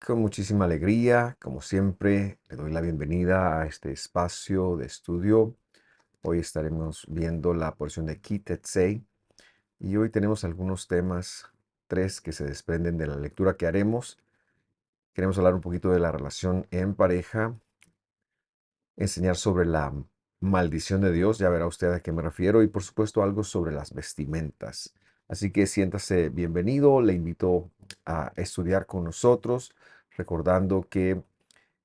Con muchísima alegría, como siempre, le doy la bienvenida a este espacio de estudio. Hoy estaremos viendo la porción de Ki Tetsei y hoy tenemos algunos temas, tres que se desprenden de la lectura que haremos. Queremos hablar un poquito de la relación en pareja, enseñar sobre la maldición de Dios, ya verá usted a qué me refiero, y por supuesto algo sobre las vestimentas. Así que siéntase bienvenido, le invito a estudiar con nosotros, recordando que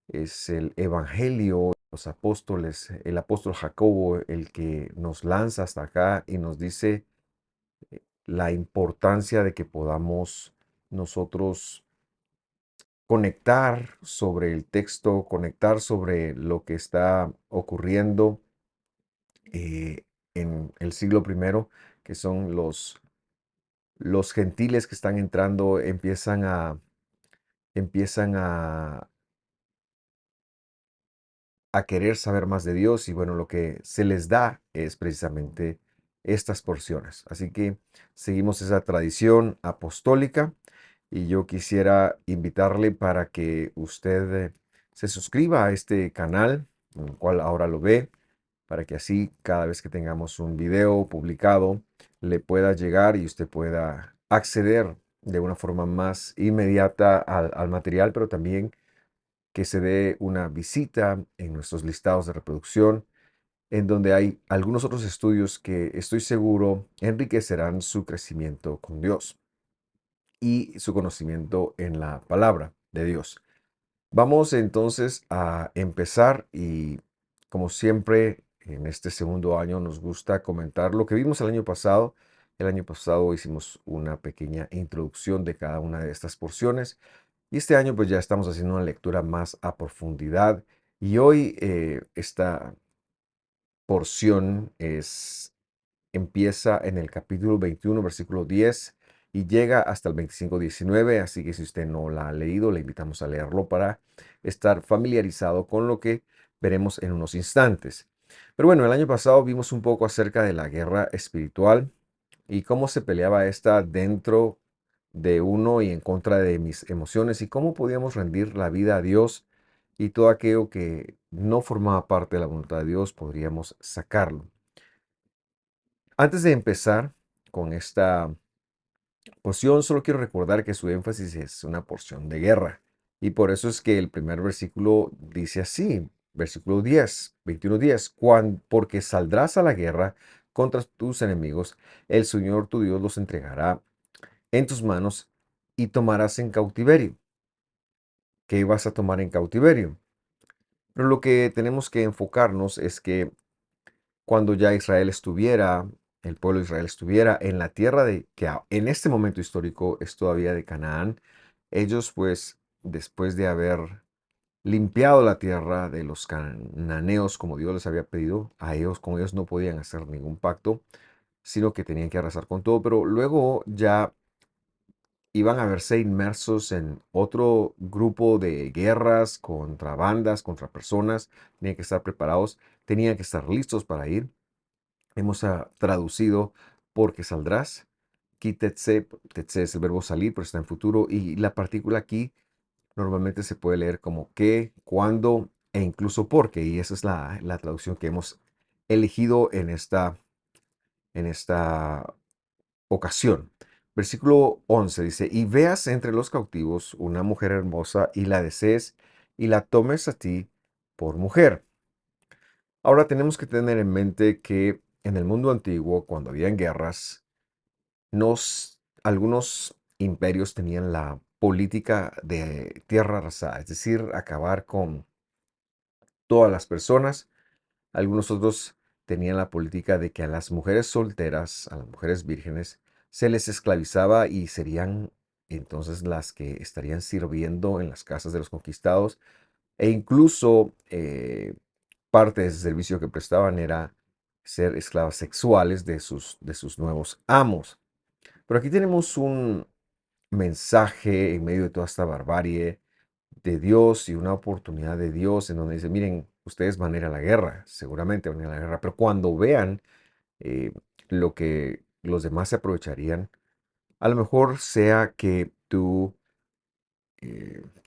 es el Evangelio, los apóstoles, el apóstol Jacobo, el que nos lanza hasta acá y nos dice la importancia de que podamos nosotros conectar sobre el texto, conectar sobre lo que está ocurriendo en el siglo primero, que son los gentiles que están entrando, empiezan a querer saber más de Dios y bueno, lo que se les da es precisamente estas porciones. Así que seguimos esa tradición apostólica y yo quisiera invitarle para que usted se suscriba a este canal, en el cual ahora lo ve, para que así cada vez que tengamos un video publicado le pueda llegar y usted pueda acceder de una forma más inmediata al material, pero también que se dé una visita en nuestros listados de reproducción, en donde hay algunos otros estudios que estoy seguro enriquecerán su crecimiento con Dios y su conocimiento en la palabra de Dios. Vamos entonces a empezar y como siempre en este segundo año nos gusta comentar lo que vimos el año pasado. El año pasado hicimos una pequeña introducción de cada una de estas porciones y este año pues ya estamos haciendo una lectura más a profundidad y hoy esta porción empieza en el capítulo 21, versículo 10 y llega hasta el 25:19, así que si usted no la ha leído, le invitamos a leerlo para estar familiarizado con lo que veremos en unos instantes. Pero bueno, el año pasado vimos un poco acerca de la guerra espiritual y cómo se peleaba esta dentro de uno y en contra de mis emociones y cómo podíamos rendir la vida a Dios y todo aquello que no formaba parte de la voluntad de Dios podríamos sacarlo. Antes de empezar con esta porción, solo quiero recordar que su énfasis es una porción de guerra y por eso es que el primer versículo dice así, versículo 10, 21:10, porque saldrás a la guerra contra tus enemigos, el Señor tu Dios los entregará en tus manos y tomarás en cautiverio. ¿Qué vas a tomar en cautiverio? Pero lo que tenemos que enfocarnos es que cuando ya Israel estuviera, el pueblo de Israel estuviera en la tierra en este momento histórico es todavía de Canaán, ellos pues después de haber limpiado la tierra de los cananeos como Dios les había pedido, a ellos con ellos no podían hacer ningún pacto, sino que tenían que arrasar con todo, pero luego ya iban a verse inmersos en otro grupo de guerras contra bandas, contra personas, tenían que estar preparados, tenían que estar listos para ir. Hemos traducido porque saldrás. Ki tetse, tetse es el verbo salir, pero está en futuro. Y la partícula aquí normalmente se puede leer como que, cuando e incluso porque. Y esa es la traducción que hemos elegido en esta ocasión. Versículo 11 dice, y veas entre los cautivos una mujer hermosa y la desees y la tomes a ti por mujer. Ahora tenemos que tener en mente que en el mundo antiguo, cuando habían guerras, algunos imperios tenían la política de tierra arrasada, es decir, acabar con todas las personas. Algunos otros tenían la política de que a las mujeres solteras, a las mujeres vírgenes, se les esclavizaba y serían entonces las que estarían sirviendo en las casas de los conquistados e incluso parte de ese servicio que prestaban era ser esclavas sexuales de sus nuevos amos. Pero aquí tenemos un mensaje en medio de toda esta barbarie de Dios y una oportunidad de Dios en donde dice, miren, ustedes van a ir a la guerra, seguramente van a ir a la guerra, pero cuando vean eh, lo que los demás se aprovecharían, a lo mejor sea que tú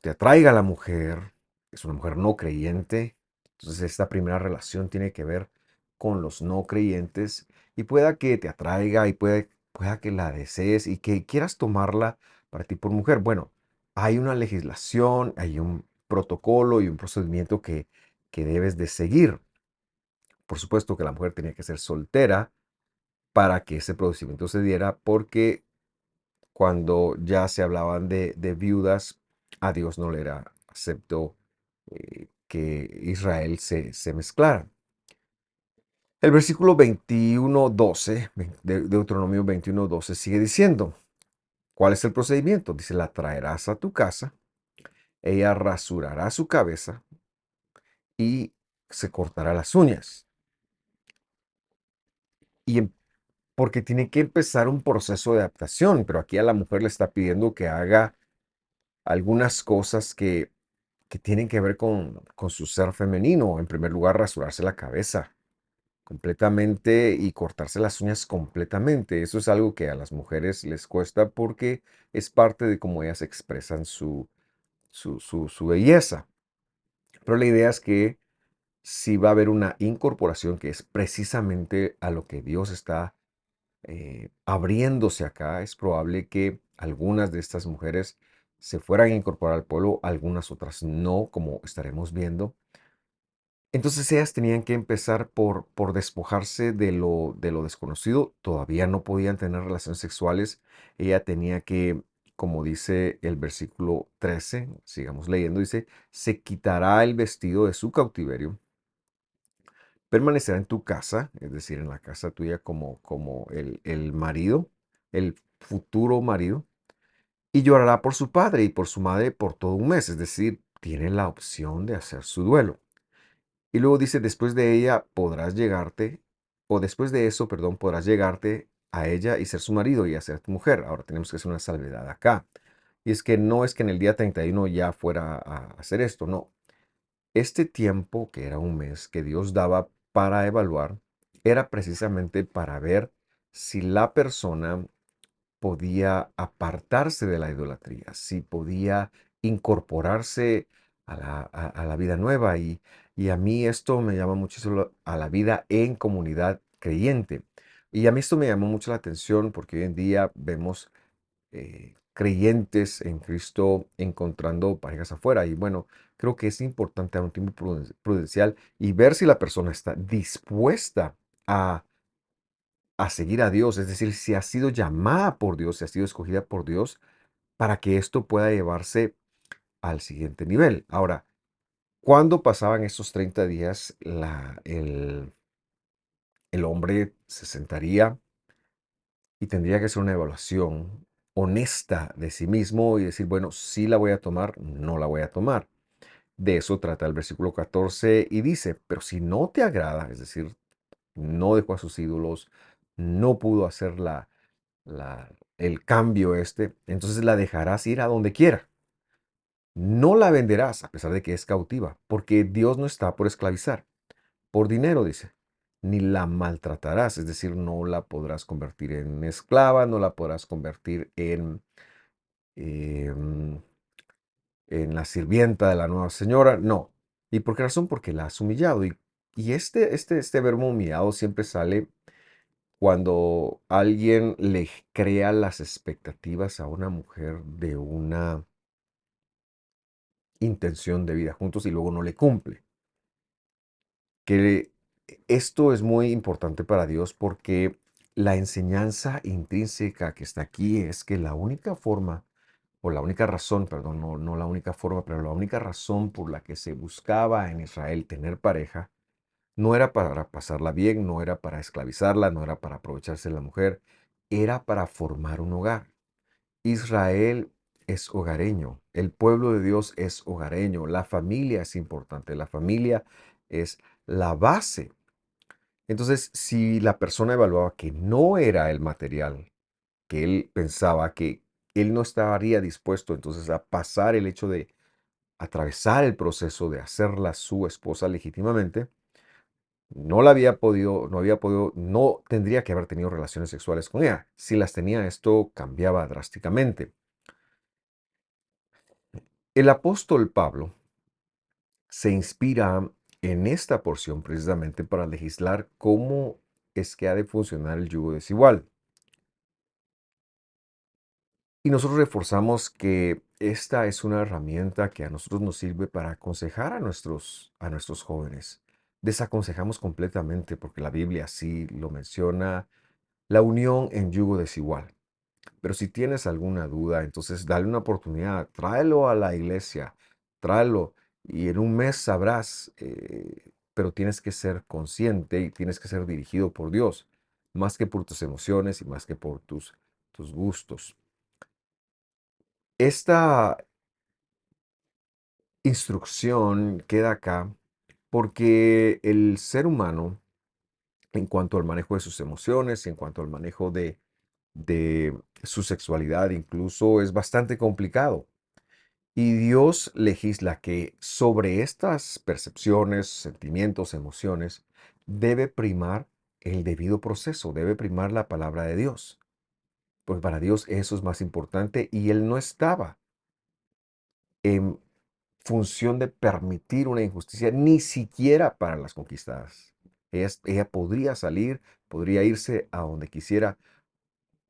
te atraiga a la mujer, es una mujer no creyente, entonces esta primera relación tiene que ver con los no creyentes y pueda que te atraiga y pueda que la desees y que quieras tomarla para ti por mujer. Bueno, hay una legislación, hay un protocolo y un procedimiento que debes de seguir. Por supuesto que la mujer tenía que ser soltera para que ese procedimiento se diera, porque cuando ya se hablaban de viudas, a Dios no le era acepto que Israel se mezclara. El versículo 21:12, de Deuteronomio 21:12, sigue diciendo, ¿cuál es el procedimiento? Dice, la traerás a tu casa, ella rasurará su cabeza y se cortará las uñas. Y porque tiene que empezar un proceso de adaptación, pero aquí a la mujer le está pidiendo que haga algunas cosas que tienen que ver con su ser femenino. En primer lugar, rasurarse la cabeza completamente y cortarse las uñas completamente. Eso es algo que a las mujeres les cuesta porque es parte de cómo ellas expresan su belleza. Pero la idea es que si va a haber una incorporación, que es precisamente a lo que Dios está abriéndose acá, es probable que algunas de estas mujeres se fueran a incorporar al pueblo, algunas otras no, como estaremos viendo. Entonces ellas tenían que empezar por despojarse de lo desconocido. Todavía no podían tener relaciones sexuales. Ella tenía que, como dice el versículo 13, sigamos leyendo, dice, se quitará el vestido de su cautiverio, permanecerá en tu casa, es decir, en la casa tuya como el marido, el futuro marido, y llorará por su padre y por su madre por todo un mes, es decir, tiene la opción de hacer su duelo. Y luego dice, después de ella podrás llegarte, o después de eso, perdón, podrás llegarte a ella y ser su marido y hacer tu mujer. Ahora tenemos que hacer una salvedad acá. Y es que no es que en el día 31 ya fuera a hacer esto, no. Este tiempo, que era un mes, que Dios daba para evaluar, era precisamente para ver si la persona podía apartarse de la idolatría, si podía incorporarse a la vida nueva. Y a mí esto me llama muchísimo a la vida en comunidad creyente. Y a mí esto me llamó mucho la atención porque hoy en día vemos creyentes en Cristo encontrando parejas afuera. Y bueno, creo que es importante dar un tiempo prudencial y ver si la persona está dispuesta a seguir a Dios, es decir, si ha sido llamada por Dios, si ha sido escogida por Dios, para que esto pueda llevarse al siguiente nivel. Ahora, cuando pasaban estos 30 días, el hombre se sentaría y tendría que hacer una evaluación honesta de sí mismo y decir, bueno, sí la voy a tomar, no la voy a tomar. De eso trata el versículo 14 y dice, pero si no te agrada, es decir, no dejó a sus ídolos, no pudo hacer la- el cambio este, entonces la dejarás ir a donde quiera. No la venderás a pesar de que es cautiva, porque Dios no está por esclavizar. Por dinero, dice. Ni la maltratarás, es decir, no la podrás convertir en esclava, no la podrás convertir em, en la sirvienta de la nueva señora, no. ¿Y por qué razón? Porque la has humillado. Y este verbo humillado siempre sale cuando alguien le crea las expectativas a una mujer de una intención de vida juntos y luego no le cumple. Que esto es muy importante para Dios porque la enseñanza intrínseca que está aquí es que la única forma, o la única razón, perdón, no la única forma, pero la única razón por la que se buscaba en Israel tener pareja, no era para pasarla bien, no era para esclavizarla, no era para aprovecharse de la mujer, era para formar un hogar. Israel es hogareño, el pueblo de Dios es hogareño, la familia es importante, la familia es la base. Entonces, si la persona evaluaba que no era el material, que él pensaba que él no estaría dispuesto entonces a pasar el hecho de atravesar el proceso de hacerla su esposa legítimamente, no tendría que haber tenido relaciones sexuales con ella. Si las tenía, esto cambiaba drásticamente. El apóstol Pablo se inspira en esta porción precisamente para legislar cómo es que ha de funcionar el yugo desigual. Y nosotros reforzamos que esta es una herramienta que a nosotros nos sirve para aconsejar a nuestros jóvenes. Desaconsejamos completamente, porque la Biblia así lo menciona, la unión en yugo desigual. Pero si tienes alguna duda, entonces dale una oportunidad, tráelo a la iglesia, tráelo y en un mes sabrás, pero tienes que ser consciente y tienes que ser dirigido por Dios, más que por tus emociones y más que por tus gustos. Esta instrucción queda acá porque el ser humano, en cuanto al manejo de sus emociones, en cuanto al manejo de su sexualidad incluso, es bastante complicado. Y Dios legisla que sobre estas percepciones, sentimientos, emociones, debe primar el debido proceso, debe primar la palabra de Dios. Porque para Dios eso es más importante y Él no estaba en función de permitir una injusticia, ni siquiera para las conquistadas. Ella podría salir, podría irse a donde quisiera.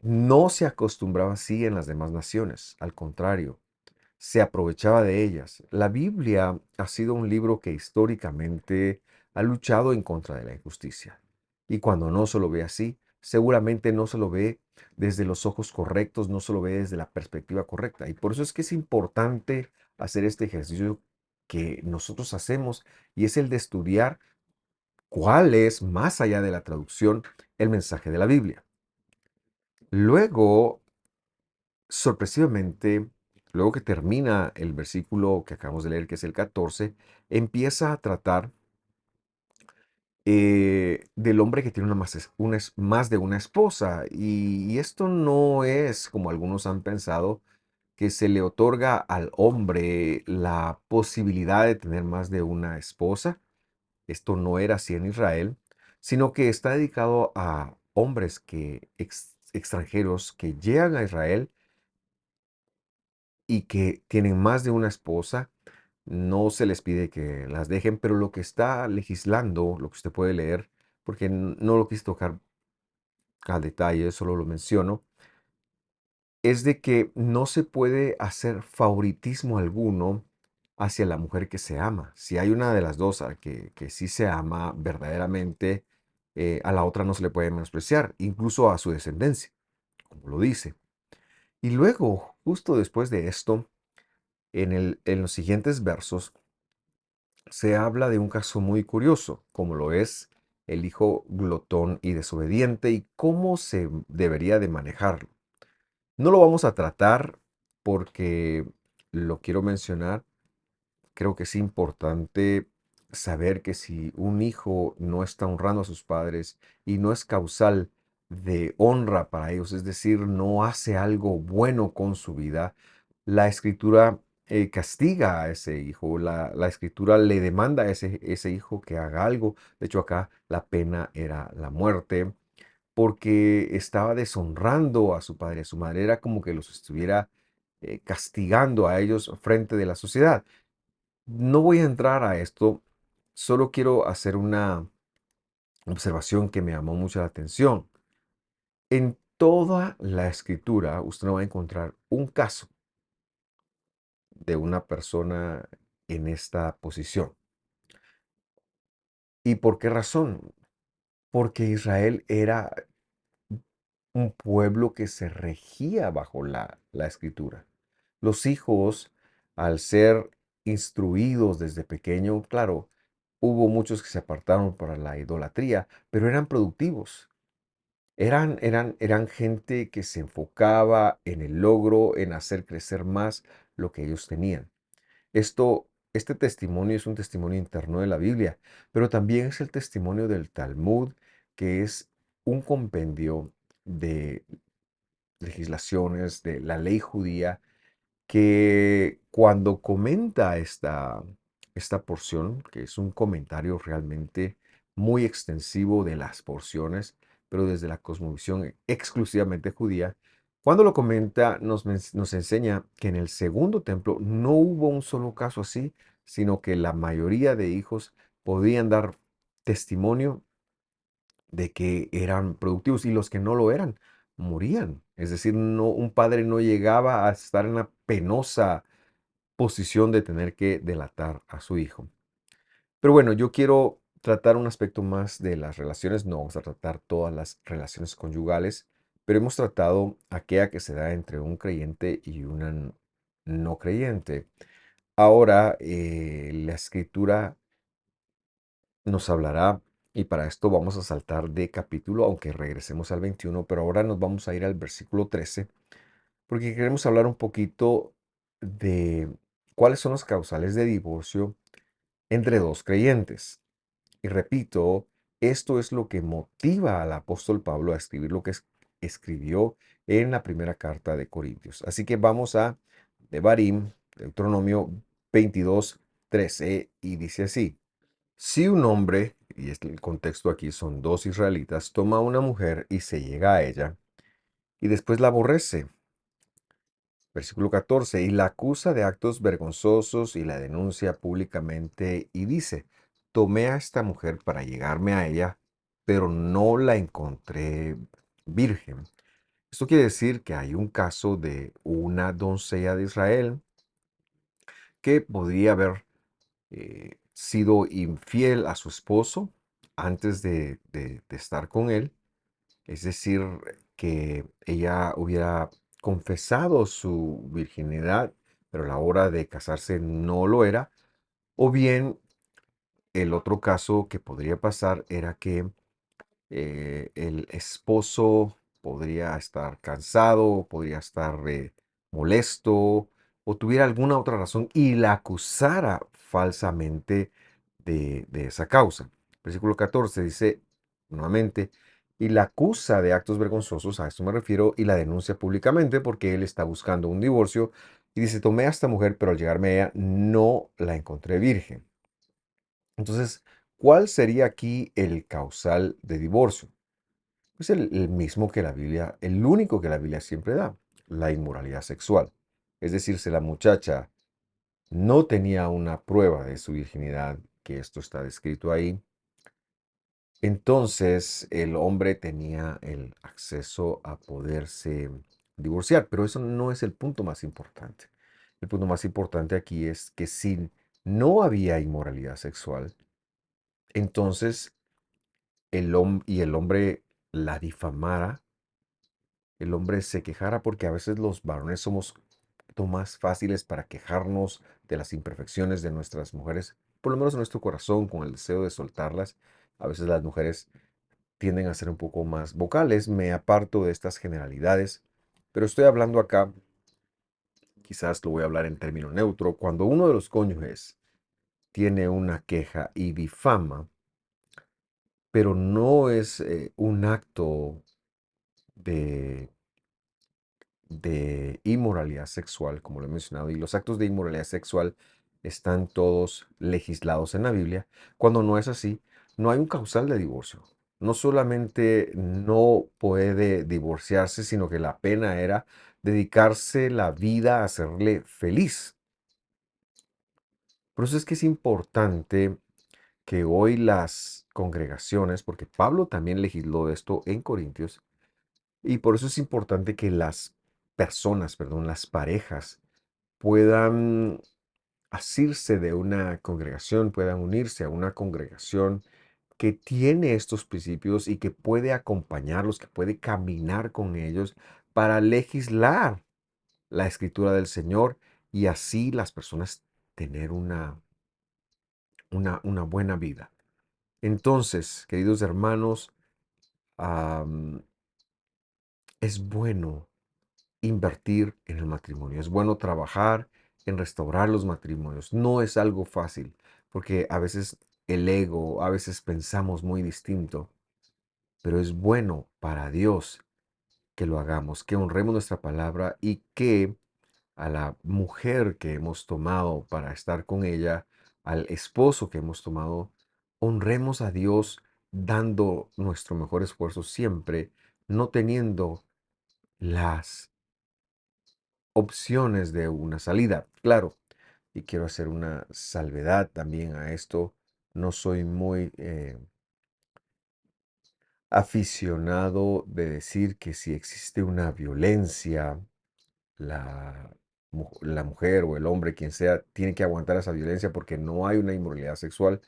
No se acostumbraba así en las demás naciones, al contrario, se aprovechaba de ellas. La Biblia ha sido un libro que históricamente ha luchado en contra de la injusticia. Y cuando no se lo ve así, seguramente no se lo ve desde los ojos correctos, no se lo ve desde la perspectiva correcta. Y por eso es que es importante hacer este ejercicio que nosotros hacemos y es el de estudiar cuál es, más allá de la traducción, el mensaje de la Biblia. Luego, sorpresivamente, luego que termina el versículo que acabamos de leer, que es el 14, empieza a tratar del hombre que tiene más de una esposa. Y esto no es, como algunos han pensado, que se le otorga al hombre la posibilidad de tener más de una esposa. Esto no era así en Israel, sino que está dedicado a hombres extranjeros que llegan a Israel y que tienen más de una esposa. No se les pide que las dejen, pero lo que está legislando, lo que usted puede leer, porque no lo quise tocar al detalle, solo lo menciono, es de que no se puede hacer favoritismo alguno hacia la mujer que se ama. Si hay una de las dos que sí se ama verdaderamente, a la otra no se le puede menospreciar, incluso a su descendencia, como lo dice. Y luego, justo después de esto, en los siguientes versos, se habla de un caso muy curioso, como lo es el hijo glotón y desobediente y cómo se debería de manejarlo. No lo vamos a tratar porque lo quiero mencionar. Creo que es importante saber que si un hijo no está honrando a sus padres y no es causal de honra para ellos, es decir, no hace algo bueno con su vida, la escritura castiga a ese hijo, la escritura le demanda a ese hijo que haga algo. De hecho, acá la pena era la muerte porque estaba deshonrando a su padre, a su madre, era como que los estuviera castigando a ellos frente de la sociedad. No voy a entrar a esto, solo quiero hacer una observación que me llamó mucho la atención. En toda la escritura usted no va a encontrar un caso de una persona en esta posición. ¿Y por qué razón? Porque Israel era un pueblo que se regía bajo la escritura. Los hijos, al ser instruidos desde pequeño, claro, hubo muchos que se apartaron para la idolatría, pero eran productivos. Eran gente que se enfocaba en el logro, en hacer crecer más lo que ellos tenían. Este testimonio es un testimonio interno de la Biblia, pero también es el testimonio del Talmud, que es un compendio de legislaciones de la ley judía que cuando comenta esta porción, que es un comentario realmente muy extensivo de las porciones, pero desde la cosmovisión exclusivamente judía, Cuando lo comenta, nos enseña que en el segundo templo no hubo un solo caso así, sino que la mayoría de hijos podían dar testimonio de que eran productivos y los que no lo eran morían. Es decir, no, un padre no llegaba a estar en la penosa posición de tener que delatar a su hijo. Pero bueno, yo quiero tratar un aspecto más de las relaciones. No vamos a tratar todas las relaciones conyugales, pero hemos tratado aquella que se da entre un creyente y una no creyente. Ahora, la escritura nos hablará, y para esto vamos a saltar de capítulo, aunque regresemos al 21, pero ahora nos vamos a ir al versículo 13, porque queremos hablar un poquito de cuáles son los causales de divorcio entre dos creyentes. Y repito, esto es lo que motiva al apóstol Pablo a escribir lo que escribió en la primera carta de Corintios. Así que vamos a Devarim, Deuteronomio 22:13, y dice así: si un hombre, y el contexto aquí son dos israelitas, toma a una mujer y se llega a ella, y después la aborrece, versículo 14, y la acusa de actos vergonzosos y la denuncia públicamente y dice, tomé a esta mujer para llegarme a ella, pero no la encontré virgen. Esto quiere decir que hay un caso de una doncella de Israel que podría haber sido infiel a su esposo antes de estar con él. Es decir, que ella hubiera confesado su virginidad, pero a la hora de casarse no lo era. O bien, el otro caso que podría pasar era que el esposo podría estar cansado, podría estar molesto o tuviera alguna otra razón y la acusara falsamente de esa causa. Versículo 14 dice nuevamente, y la acusa de actos vergonzosos, a esto me refiero, y la denuncia públicamente porque él está buscando un divorcio y dice, tomé a esta mujer, pero al llegarme a ella no la encontré virgen. Entonces, ¿cuál sería aquí el causal de divorcio? Es el mismo que la Biblia, el único que la Biblia siempre da, la inmoralidad sexual. Es decir, si la muchacha no tenía una prueba de su virginidad, que esto está descrito ahí, entonces el hombre tenía el acceso a poderse divorciar. Pero eso no es el punto más importante. El punto más importante aquí es que si no había inmoralidad sexual, entonces el hombre la difamara, el hombre se quejara, porque a veces los varones somos más fáciles para quejarnos de las imperfecciones de nuestras mujeres, por lo menos en nuestro corazón, con el deseo de soltarlas. A veces las mujeres tienden a ser un poco más vocales, me aparto de estas generalidades, pero estoy hablando acá, quizás lo voy a hablar en término neutro, cuando uno de los cónyuges tiene una queja y difama, pero no es un acto de inmoralidad sexual, como lo he mencionado, y los actos de inmoralidad sexual están todos legislados en la Biblia. Cuando no es así, no hay un causal de divorcio. No solamente no puede divorciarse, sino que la pena era dedicarse la vida a hacerle feliz. Por eso es que es importante que hoy las congregaciones, porque Pablo también legisló esto en Corintios, y por eso es importante que las personas, perdón, las parejas puedan asirse de una congregación, puedan unirse a una congregación que tiene estos principios y que puede acompañarlos, que puede caminar con ellos para legislar la escritura del Señor y así las personas tener una buena vida. Entonces, queridos hermanos, am, es bueno invertir en el matrimonio. Es bueno trabajar en restaurar los matrimonios. No es algo fácil, porque a veces el ego, a veces pensamos muy distinto, pero es bueno para Dios que lo hagamos, que honremos nuestra palabra y que a la mujer que hemos tomado para estar con ella, al esposo que hemos tomado, honremos a Dios dando nuestro mejor esfuerzo siempre, no teniendo las opciones de una salida. Claro, y quiero hacer una salvedad también a esto. No soy muy aficionado de decir que si existe una violencia, la, la mujer o el hombre, quien sea, tiene que aguantar esa violencia porque no hay una inmoralidad sexual.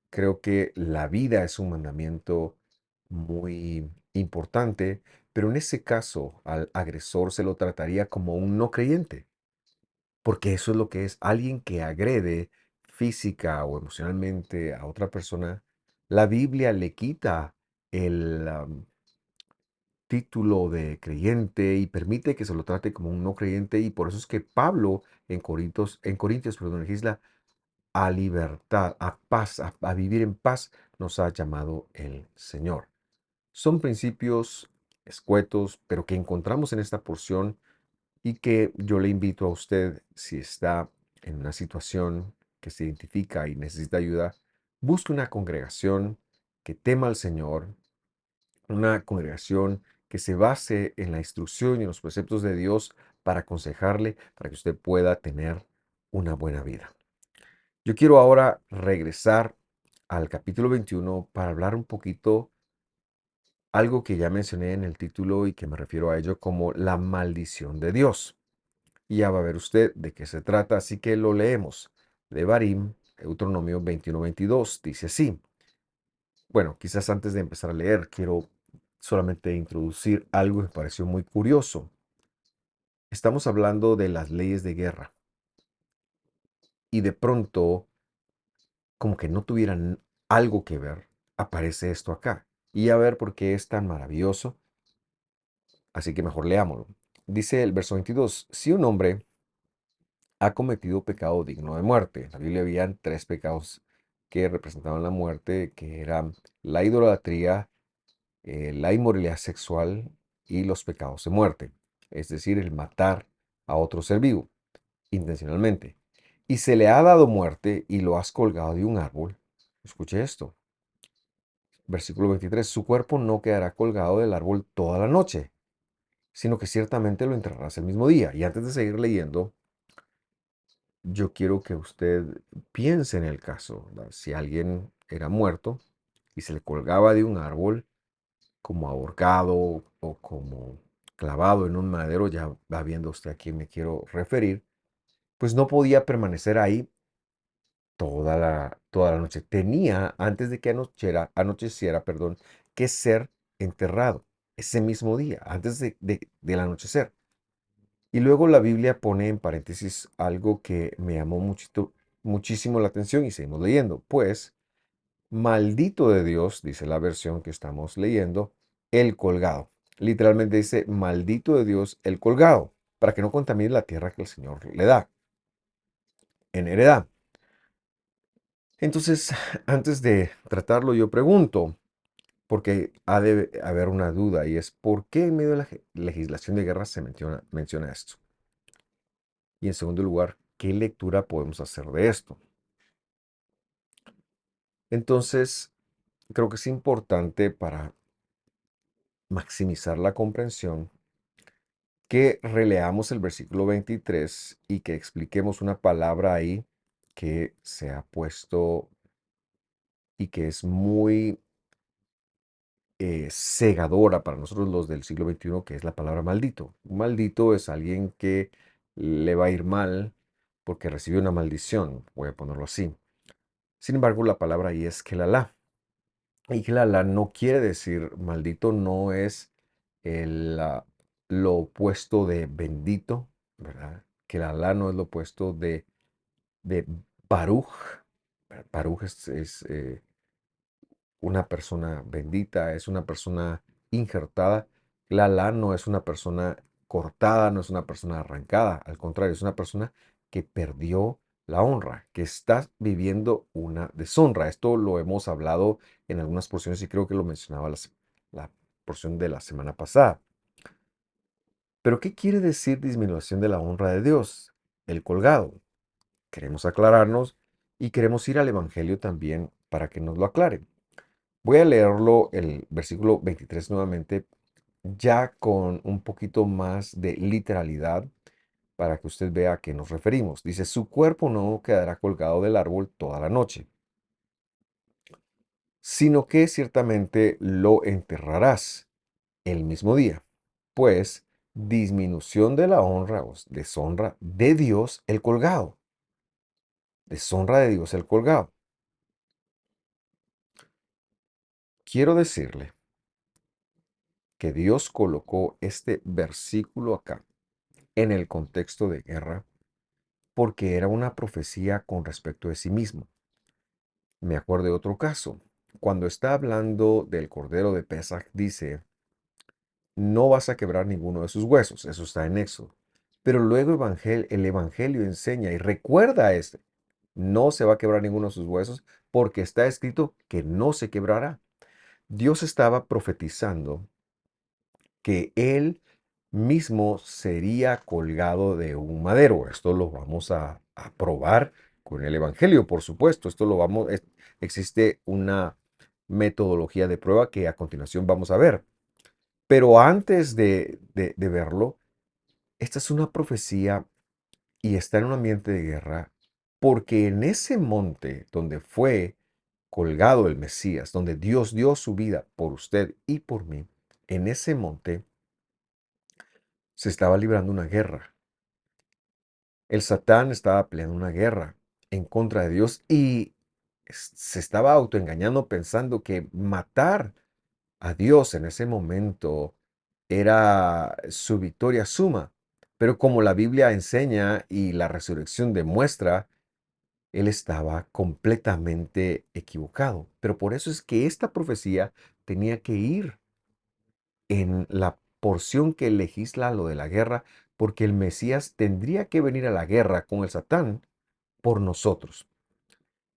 Creo que la vida es un mandamiento muy importante, pero en ese caso al agresor se lo trataría como un no creyente, porque eso es lo que es alguien que agrede física o emocionalmente a otra persona. La Biblia le quita el título de creyente y permite que se lo trate como un no creyente, y por eso es que Pablo en Corintios, perdón, legisla a libertad, a paz, a vivir en paz, nos ha llamado el Señor. Son principios escuetos, pero que encontramos en esta porción y que yo le invito a usted, si está en una situación que se identifica y necesita ayuda, busque una congregación que tema al Señor, una congregación que se base en la instrucción y en los preceptos de Dios para aconsejarle, para que usted pueda tener una buena vida. Yo quiero ahora regresar al capítulo 21 para hablar un poquito algo que ya mencioné en el título y que me refiero a ello como la maldición de Dios. Y ya va a ver usted de qué se trata, así que lo leemos. Devarim, Deuteronomio 21-22, dice así. Bueno, quizás antes de empezar a leer, quiero solamente introducir algo que me pareció muy curioso. Estamos hablando de las leyes de guerra y de pronto, como que no tuvieran algo que ver, aparece esto acá. Y a ver por qué es tan maravilloso. Así que mejor leámoslo. Dice el verso 22, si un hombre ha cometido pecado digno de muerte. En la Biblia habían tres pecados que representaban la muerte, que eran la idolatría, la inmoralidad sexual y los pecados de muerte. Es decir, el matar a otro ser vivo intencionalmente. Y se le ha dado muerte y lo has colgado de un árbol. Escuche esto. Versículo 23. Su cuerpo no quedará colgado del árbol toda la noche, sino que ciertamente lo enterrarás el mismo día. Y antes de seguir leyendo, yo quiero que usted piense en el caso, ¿verdad? Si alguien era muerto y se le colgaba de un árbol como ahorcado o como clavado en un madero, ya va viendo usted a quién me quiero referir, pues no podía permanecer ahí toda la noche. Tenía, antes de que anocheciera, perdón, que ser enterrado ese mismo día, antes del anochecer. Y luego la Biblia pone en paréntesis algo que me llamó muchísimo la atención y seguimos leyendo. Pues, maldito de Dios, dice la versión que estamos leyendo, el colgado. Literalmente dice, maldito de Dios el colgado, para que no contamine la tierra que el Señor le da en heredad. Entonces, antes de tratarlo, yo pregunto, porque ha de haber una duda, y es ¿por qué en medio de la legislación de guerra se menciona esto? Y en segundo lugar, ¿qué lectura podemos hacer de esto? Entonces, creo que es importante para maximizar la comprensión que releamos el versículo 23 y que expliquemos una palabra ahí que se ha puesto y que es muy cegadora para nosotros los del siglo XXI, que es la palabra maldito. Un maldito es alguien que le va a ir mal porque recibe una maldición, voy a ponerlo así. Sin embargo, la palabra ahí es kelalá. Y kelalá no quiere decir maldito, no es el, lo opuesto de bendito, ¿verdad? Kelalá no es lo opuesto de Baruch. Baruch es una persona bendita, es una persona injertada. La no es una persona cortada, no es una persona arrancada, al contrario, es una persona que perdió la honra, que está viviendo una deshonra. Esto lo hemos hablado en algunas porciones y creo que lo mencionaba la porción de la semana pasada. Pero ¿qué quiere decir disminución de la honra de Dios? El colgado. Queremos aclararnos y queremos ir al Evangelio también para que nos lo aclare. Voy a leerlo el versículo 23 nuevamente, ya con un poquito más de literalidad, para que usted vea a qué nos referimos. Dice, su cuerpo no quedará colgado del árbol toda la noche, sino que ciertamente lo enterrarás el mismo día, pues disminución de la honra o deshonra de Dios el colgado, deshonra de Dios el colgado. Quiero decirle que Dios colocó este versículo acá en el contexto de guerra porque era una profecía con respecto de sí mismo. Me acuerdo de otro caso. Cuando está hablando del cordero de Pesaj, dice, no vas a quebrar ninguno de sus huesos. Eso está en Éxodo. Pero luego el Evangelio enseña y recuerda a este, no se va a quebrar ninguno de sus huesos porque está escrito que no se quebrará. Dios estaba profetizando que él mismo sería colgado de un madero. Esto lo vamos a probar con el Evangelio, por supuesto. Esto lo vamos, existe una metodología de prueba que a continuación vamos a ver. Pero antes de verlo, esta es una profecía y está en un ambiente de guerra, porque en ese monte donde fue colgado el Mesías, donde Dios dio su vida por usted y por mí, en ese monte se estaba librando una guerra. El Satán estaba peleando una guerra en contra de Dios y se estaba autoengañando pensando que matar a Dios en ese momento era su victoria suma. Pero como la Biblia enseña y la resurrección demuestra, él estaba completamente equivocado. Pero por eso es que esta profecía tenía que ir en la porción que legisla lo de la guerra, porque el Mesías tendría que venir a la guerra con el Satán por nosotros.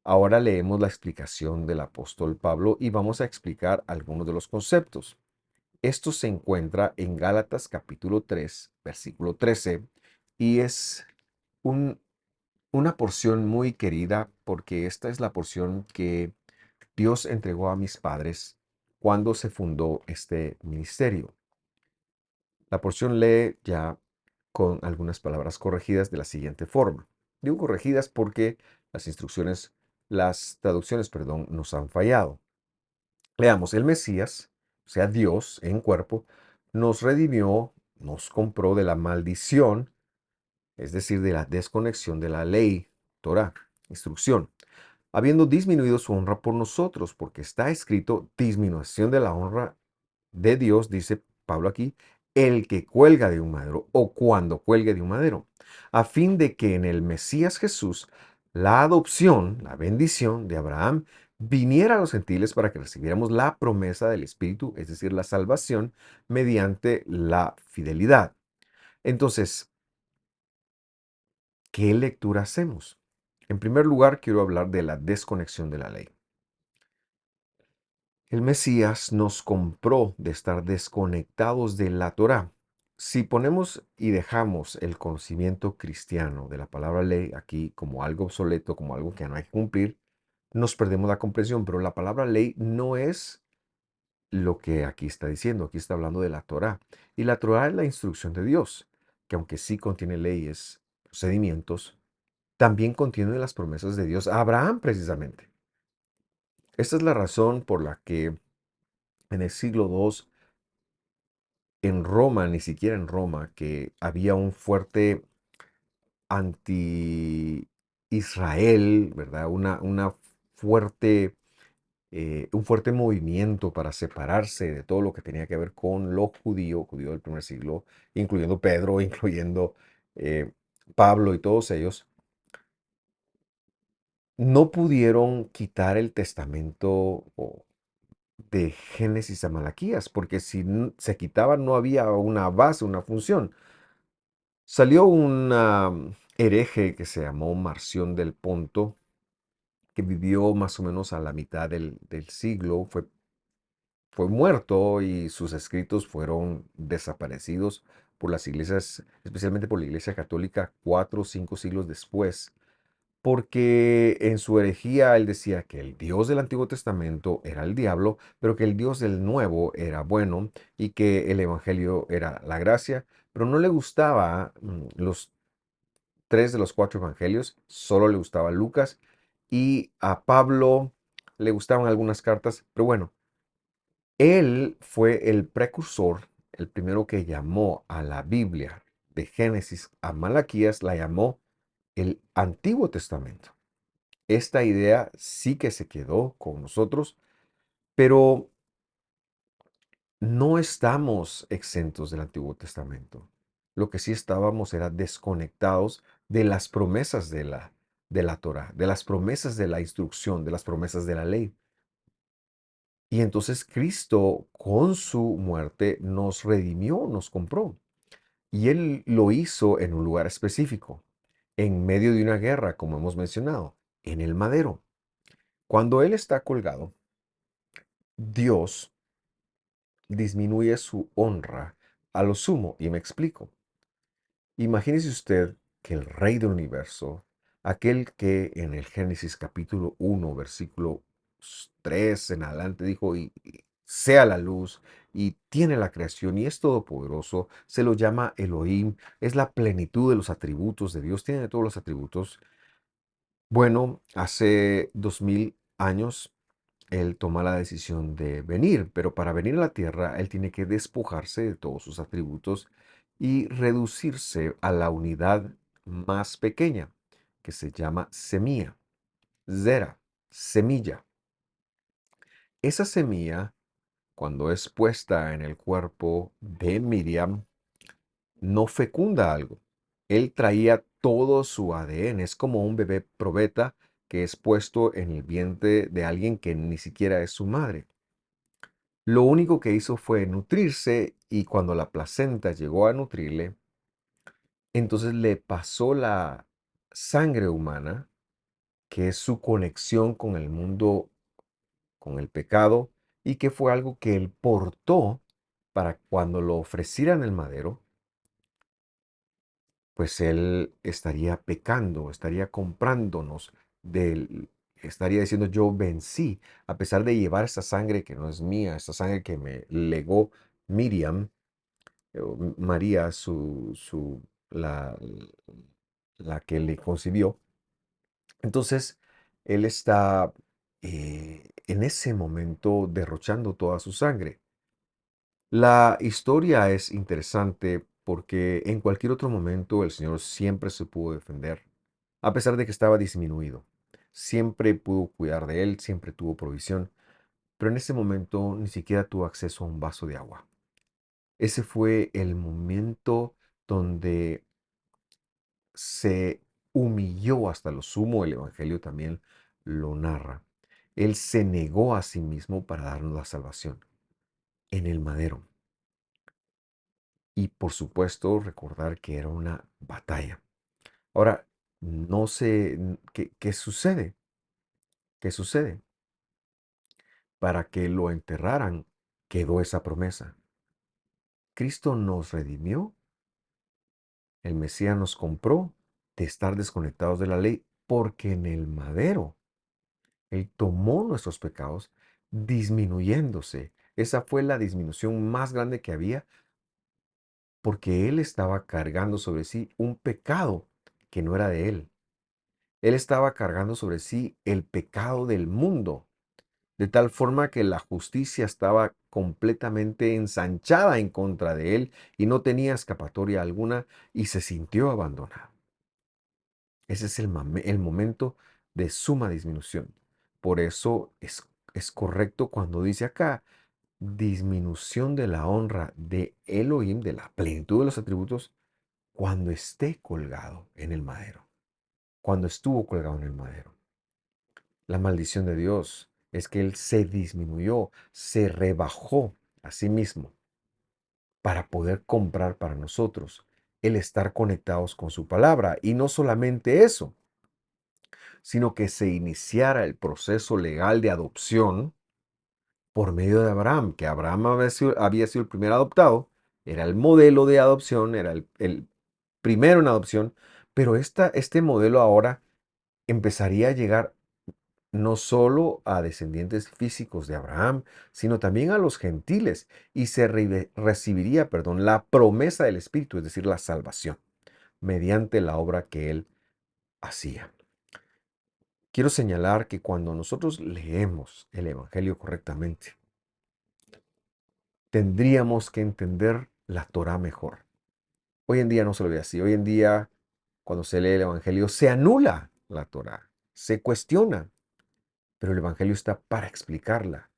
Ahora leemos la explicación del apóstol Pablo y vamos a explicar algunos de los conceptos. Esto se encuentra en Gálatas capítulo 3, versículo 13, y es un- una porción muy querida porque esta es la porción que Dios entregó a mis padres cuando se fundó este ministerio. La porción lee ya con algunas palabras corregidas de la siguiente forma. Digo corregidas porque las traducciones, perdón, nos han fallado. Leamos, el Mesías, o sea, Dios en cuerpo, nos redimió, nos compró de la maldición, es decir, de la desconexión de la ley, Torah, instrucción, habiendo disminuido su honra por nosotros, porque está escrito disminución de la honra de Dios, dice Pablo aquí, el que cuelga de un madero o cuando cuelgue de un madero, a fin de que en el Mesías Jesús la adopción, la bendición de Abraham, viniera a los gentiles para que recibiéramos la promesa del Espíritu, es decir, la salvación mediante la fidelidad. Entonces, ¿qué lectura hacemos? En primer lugar, quiero hablar de la desconexión de la ley. El Mesías nos compró de estar desconectados de la Torá. Si ponemos y dejamos el conocimiento cristiano de la palabra ley aquí como algo obsoleto, como algo que no hay que cumplir, nos perdemos la comprensión, pero la palabra ley no es lo que aquí está diciendo. Aquí está hablando de la Torá. Y la Torá es la instrucción de Dios, que aunque sí contiene leyes, procedimientos, también contiene las promesas de Dios a Abraham precisamente. Esta es la razón por la que en el siglo II en Roma, ni siquiera en Roma, que había un fuerte anti-Israel, ¿verdad? Una fuerte, un fuerte movimiento para separarse de todo lo que tenía que ver con lo judío, judío del primer siglo, incluyendo Pedro, incluyendo eh, Pablo y todos ellos, no pudieron quitar el testamento de Génesis a Malaquías, porque si se quitaba no había una base, una función. Salió un hereje que se llamó Marción del Ponto, que vivió más o menos a la mitad del siglo, fue muerto y sus escritos fueron desaparecidos por las iglesias, especialmente por la Iglesia Católica, 4 o 5 siglos después, porque en su herejía él decía que el Dios del Antiguo Testamento era el diablo, pero que el Dios del Nuevo era bueno y que el Evangelio era la gracia, pero no le gustaba los tres de los cuatro evangelios, solo le gustaba Lucas, y a Pablo le gustaban algunas cartas, pero bueno, él fue el precursor, el primero que llamó a la Biblia de Génesis a Malaquías, la llamó el Antiguo Testamento. Esta idea sí que se quedó con nosotros, pero no estamos exentos del Antiguo Testamento. Lo que sí estábamos era desconectados de las promesas de la Torah, de las promesas de la instrucción, de las promesas de la ley. Y entonces Cristo con su muerte nos redimió, nos compró. Y Él lo hizo en un lugar específico, en medio de una guerra, como hemos mencionado, en el madero. Cuando Él está colgado, Dios disminuye su honra a lo sumo. Y me explico. Imagínese usted que el Rey del Universo, aquel que en el Génesis capítulo 1, versículo 3 en adelante dijo, y sea la luz, y tiene la creación, y es todopoderoso, se lo llama Elohim, es la plenitud de los atributos de Dios, tiene todos los atributos. Bueno, hace 2000 años él toma la decisión de venir, pero para venir a la tierra, él tiene que despojarse de todos sus atributos y reducirse a la unidad más pequeña, que se llama semilla, zera, semilla. Esa semilla, cuando es puesta en el cuerpo de Miriam, no fecunda algo. Él traía todo su ADN, es como un bebé probeta que es puesto en el vientre de alguien que ni siquiera es su madre. Lo único que hizo fue nutrirse y cuando la placenta llegó a nutrirle, entonces le pasó la sangre humana, que es su conexión con el mundo, con el pecado, y que fue algo que él portó para cuando lo ofreciera en el madero, pues él estaría pecando, estaría comprándonos estaría diciendo yo vencí, a pesar de llevar esta sangre que no es mía, esta sangre que me legó Miriam, María, la que le concibió. Entonces, él está en ese momento derrochando toda su sangre. La historia es interesante porque en cualquier otro momento el Señor siempre se pudo defender, a pesar de que estaba disminuido. Siempre pudo cuidar de él, siempre tuvo provisión, pero en ese momento ni siquiera tuvo acceso a un vaso de agua. Ese fue el momento donde se humilló hasta lo sumo, el Evangelio también lo narra. Él se negó a sí mismo para darnos la salvación en el madero. Y por supuesto recordar que era una batalla. Ahora, no sé qué sucede. ¿Qué sucede? Para que lo enterraran quedó esa promesa. Cristo nos redimió, el Mesías nos compró de estar desconectados de la ley, porque en el madero Él tomó nuestros pecados disminuyéndose. Esa fue la disminución más grande que había porque Él estaba cargando sobre sí un pecado que no era de Él. Él estaba cargando sobre sí el pecado del mundo, de tal forma que la justicia estaba completamente ensanchada en contra de Él y no tenía escapatoria alguna y se sintió abandonado. Ese es el momento de suma disminución. Por eso es correcto cuando dice acá, disminución de la honra de Elohim, de la plenitud de los atributos, cuando esté colgado en el madero, cuando estuvo colgado en el madero. La maldición de Dios es que Él se disminuyó, se rebajó a sí mismo para poder comprar para nosotros el estar conectados con su palabra. Y no solamente eso, sino que se iniciara el proceso legal de adopción por medio de Abraham, que Abraham había sido el primer adoptado, era el modelo de adopción, era el primero en adopción, pero este modelo ahora empezaría a llegar no solo a descendientes físicos de Abraham, sino también a los gentiles, y se recibiría, perdón, la promesa del Espíritu, es decir, la salvación, mediante la obra que él hacía. Quiero señalar que cuando nosotros leemos el Evangelio correctamente, tendríamos que entender la Torá mejor. Hoy en día no se lo ve así. Hoy en día, cuando se lee el Evangelio, se anula la Torá, se cuestiona, pero el Evangelio está para explicarla.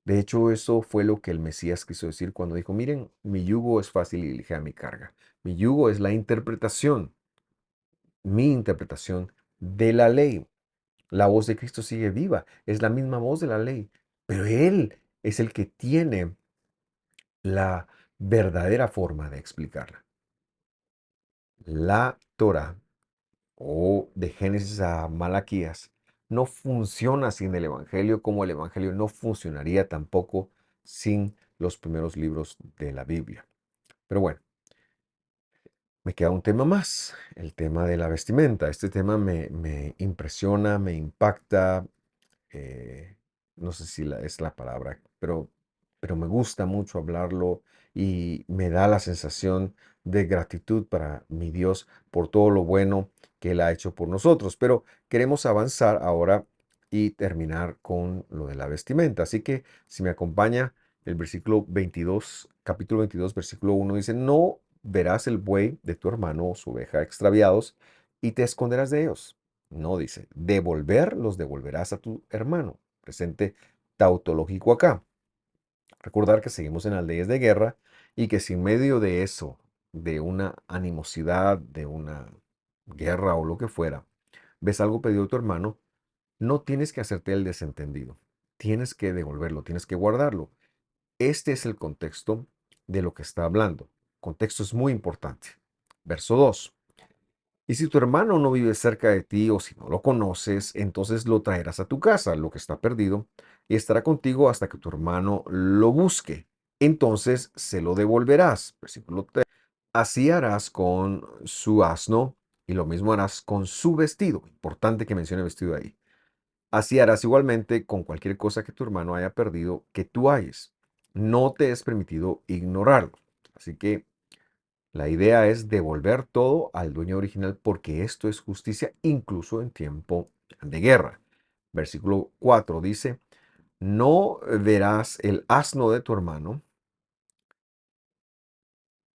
De hecho, eso fue lo que el Mesías quiso decir cuando dijo, miren, mi yugo es fácil y ligera mi carga. Mi yugo es la interpretación, mi interpretación de la ley. La voz de Cristo sigue viva, es la misma voz de la ley, pero Él es el que tiene la verdadera forma de explicarla. La Torah, o de Génesis a Malaquías, no funciona sin el Evangelio, como el Evangelio no funcionaría tampoco sin los primeros libros de la Biblia. Pero bueno, me queda un tema más, el tema de la vestimenta. Este tema me impresiona, me impacta, eh, no sé si es la palabra, pero me gusta mucho hablarlo y me da la sensación de gratitud para mi Dios por todo lo bueno que Él ha hecho por nosotros. Pero queremos avanzar ahora y terminar con lo de la vestimenta. Así que si me acompaña el versículo 22, capítulo 22, versículo 1 dice, no verás el buey de tu hermano o su oveja extraviados y te esconderás de ellos. No dice, devolver los devolverás a tu hermano. Presente tautológico acá. Recordar que seguimos en las leyes de guerra y que si en medio de eso, de una animosidad, de una guerra o lo que fuera, ves algo pedido de tu hermano, no tienes que hacerte el desentendido. Tienes que devolverlo, tienes que guardarlo. Este es el contexto de lo que está hablando. Contexto es muy importante. Verso 2. Y si tu hermano no vive cerca de ti o si no lo conoces, entonces lo traerás a tu casa, lo que está perdido, y estará contigo hasta que tu hermano lo busque. Entonces se lo devolverás. Versículo 3. Así harás con su asno y lo mismo harás con su vestido. Importante que mencione vestido ahí. Así harás igualmente con cualquier cosa que tu hermano haya perdido que tú hayas. No te es permitido ignorarlo. Así que la idea es devolver todo al dueño original porque esto es justicia incluso en tiempo de guerra. Versículo 4 dice, no verás el asno de tu hermano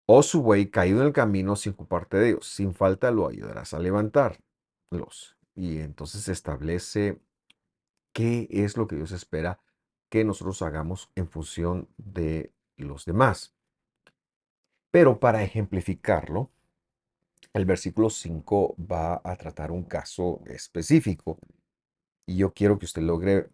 o su buey caído en el camino sin ocuparte de ellos. Sin falta lo ayudarás a levantarlos. Y entonces se establece qué es lo que Dios espera que nosotros hagamos en función de los demás. Pero para ejemplificarlo, el versículo 5 va a tratar un caso específico y yo quiero que usted logre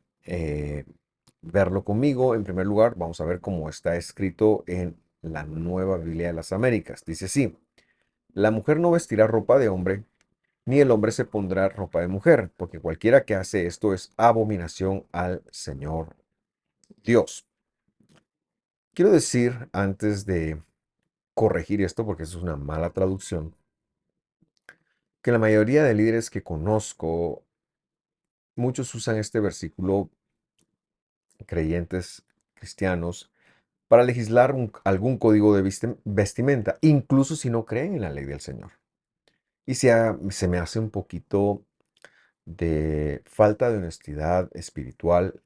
verlo conmigo. En primer lugar, vamos a ver cómo está escrito en la Nueva Biblia de las Américas. Dice así, la mujer no vestirá ropa de hombre, ni el hombre se pondrá ropa de mujer, porque cualquiera que hace esto es abominación al Señor Dios. Quiero decir, antes de corregir esto, porque eso es una mala traducción, que la mayoría de líderes que conozco, muchos usan este versículo, creyentes cristianos, para legislar algún código de vestimenta, incluso si no creen en la ley del Señor. Y se me hace un poquito de falta de honestidad espiritual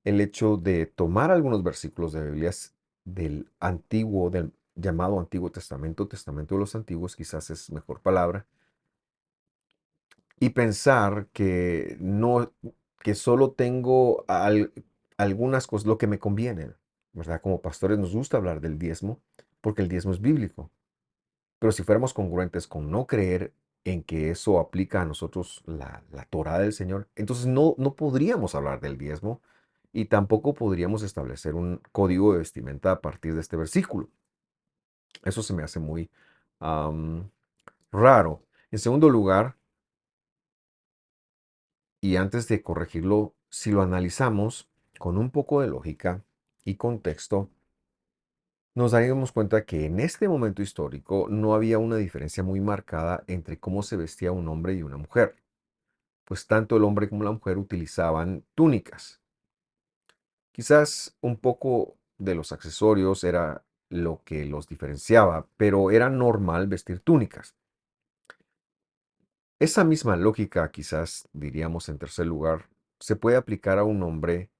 el hecho de tomar algunos versículos de Biblias del antiguo, del llamado Antiguo Testamento, Testamento de los Antiguos, quizás es mejor palabra, y pensar que no, que solo tengo algunas cosas, lo que me conviene, ¿verdad? Como pastores nos gusta hablar del diezmo, porque el diezmo es bíblico. Pero si fuéramos congruentes con no creer en que eso aplica a nosotros la Torá del Señor, entonces no podríamos hablar del diezmo y tampoco podríamos establecer un código de vestimenta a partir de este versículo. Eso se me hace muy am, raro. En segundo lugar, y antes de corregirlo, si lo analizamos con un poco de lógica y contexto, nos daríamos cuenta que en este momento histórico no había una diferencia muy marcada entre cómo se vestía un hombre y una mujer, pues tanto el hombre como la mujer utilizaban túnicas. Quizás un poco de los accesorios era lo que los diferenciaba, pero era normal vestir túnicas. Esa misma lógica, quizás diríamos en tercer lugar, se puede aplicar a un hombre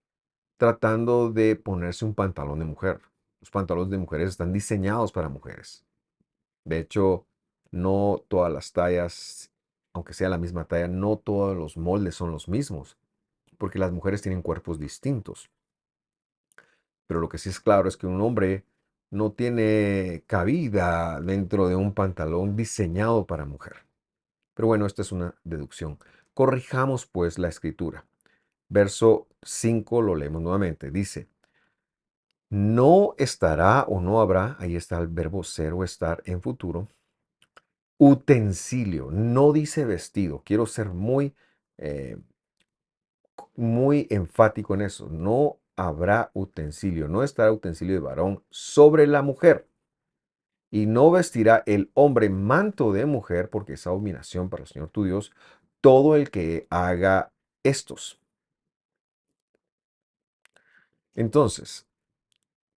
tratando de ponerse un pantalón de mujer. Los pantalones de mujeres están diseñados para mujeres. De hecho, no todas las tallas, aunque sea la misma talla, no todos los moldes son los mismos, porque las mujeres tienen cuerpos distintos. Pero lo que sí es claro es que un hombre no tiene cabida dentro de un pantalón diseñado para mujer. Pero bueno, esta es una deducción. Corrijamos pues la escritura. Verso 5 lo leemos nuevamente. Dice, no estará o no habrá, ahí está el verbo ser o estar en futuro, utensilio, no dice vestido. Quiero ser eh, muy enfático en eso. No habrá utensilio, no estará utensilio de varón sobre la mujer. Y no vestirá el hombre manto de mujer, porque es abominación para el Señor tu Dios, todo el que haga estos. Entonces,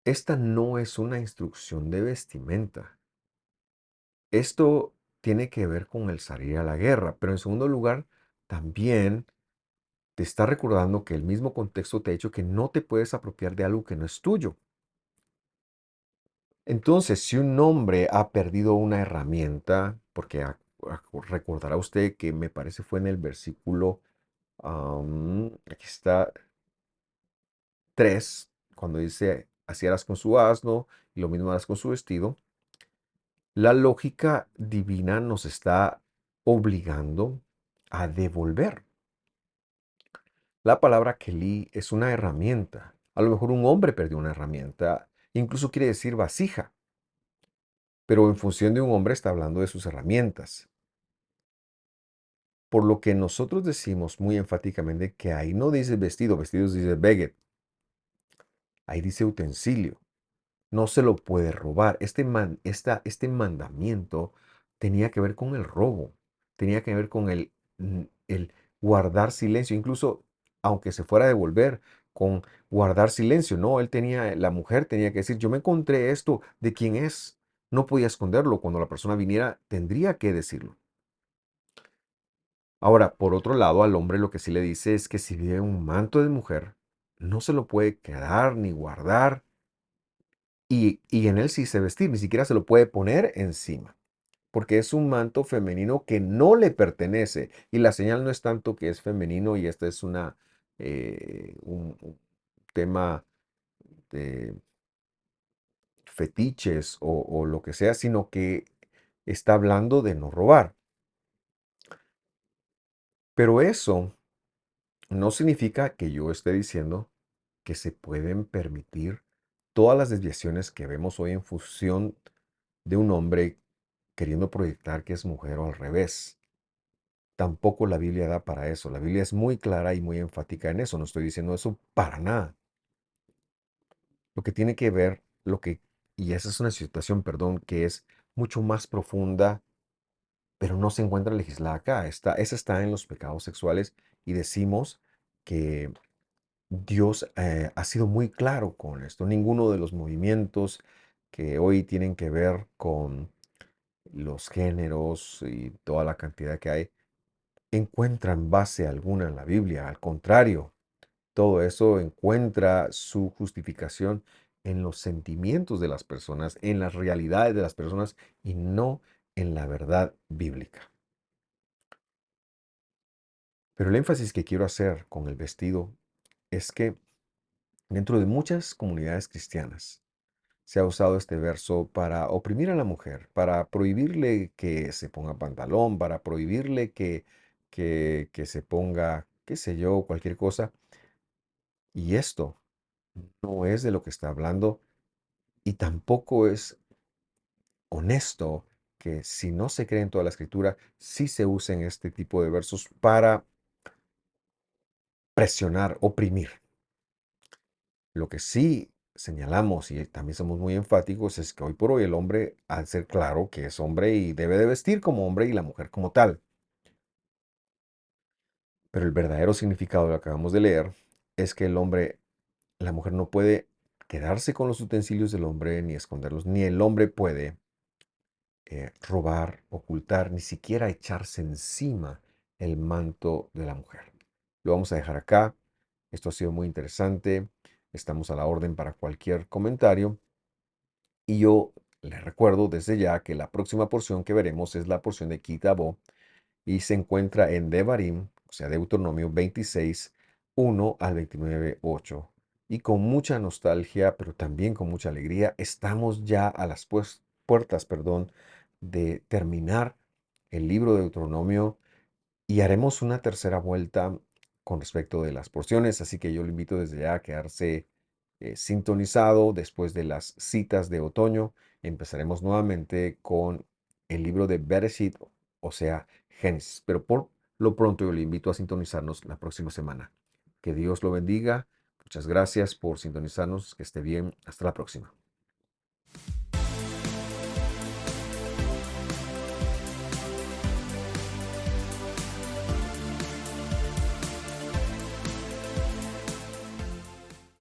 esta no es una instrucción de vestimenta. Esto tiene que ver con el salir a la guerra, pero en segundo lugar, también te está recordando que el mismo contexto te ha dicho que no te puedes apropiar de algo que no es tuyo. Entonces, si un hombre ha perdido una herramienta, porque recordará usted que me parece fue en el versículo, aquí está 3 cuando dice, así harás con su asno y lo mismo harás con su vestido, la lógica divina nos está obligando a devolver. La palabra Kelí es una herramienta. A lo mejor un hombre perdió una herramienta, incluso quiere decir vasija, pero en función de un hombre está hablando de sus herramientas. Por lo que nosotros decimos muy enfáticamente que ahí no dice vestido, vestidos dice beget, ahí dice utensilio. No se lo puede robar. Este mandamiento tenía que ver con el robo, tenía que ver con el guardar silencio, incluso aunque se fuera a devolver, con guardar silencio. No, la mujer tenía que decir, yo me encontré esto, ¿de quién es? No podía esconderlo. Cuando la persona viniera, tendría que decirlo. Ahora, por otro lado, al hombre lo que sí le dice es que si vive un manto de mujer, no se lo puede quedar ni guardar y en él sí se vestir, ni siquiera se lo puede poner encima, porque es un manto femenino que no le pertenece. Y la señal no es tanto que es femenino y este es un tema de fetiches o lo que sea, sino que está hablando de no robar. Pero eso no significa que yo esté diciendo que se pueden permitir todas las desviaciones que vemos hoy en función de un hombre queriendo proyectar que es mujer o al revés. Tampoco la Biblia da para eso. La Biblia es muy clara y muy enfática en eso. No estoy diciendo eso para nada. Lo que tiene que ver, y esa es una situación, perdón, que es mucho más profunda, pero no se encuentra legislada acá. Esa está en los pecados sexuales y decimos que Dios ha sido muy claro con esto. Ninguno de los movimientos que hoy tienen que ver con los géneros y toda la cantidad que hay, encuentran base alguna en la Biblia. Al contrario, todo eso encuentra su justificación en los sentimientos de las personas, en las realidades de las personas y no en la verdad bíblica. Pero el énfasis que quiero hacer con el vestido es que dentro de muchas comunidades cristianas se ha usado este verso para oprimir a la mujer, para prohibirle que se ponga pantalón, para prohibirle que se ponga, qué sé yo, cualquier cosa. Y esto no es de lo que está hablando y tampoco es honesto que si no se cree en toda la escritura, sí se usen este tipo de versos para presionar, oprimir. Lo que sí señalamos y también somos muy enfáticos es que hoy por hoy el hombre, al ser claro que es hombre y debe de vestir como hombre y la mujer como tal. Pero el verdadero significado, lo acabamos de leer, es que la mujer no puede quedarse con los utensilios del hombre ni esconderlos, ni el hombre puede robar, ocultar, ni siquiera echarse encima el manto de la mujer. Lo vamos a dejar acá. Esto ha sido muy interesante. Estamos a la orden para cualquier comentario. Y yo les recuerdo desde ya que la próxima porción que veremos es la porción de Kitabo y se encuentra en Devarim, o sea, Deuteronomio 26, 1 al 29, 8. Y con mucha nostalgia, pero también con mucha alegría, estamos ya a las puertas, perdón, de terminar el libro de Deuteronomio y haremos una tercera vuelta con respecto de las porciones, así que yo le invito desde ya a quedarse sintonizado después de las citas de otoño. Empezaremos nuevamente con el libro de Bereshit, o sea, Génesis. Pero por lo pronto yo le invito a sintonizarnos la próxima semana. Que Dios lo bendiga. Muchas gracias por sintonizarnos. Que esté bien. Hasta la próxima.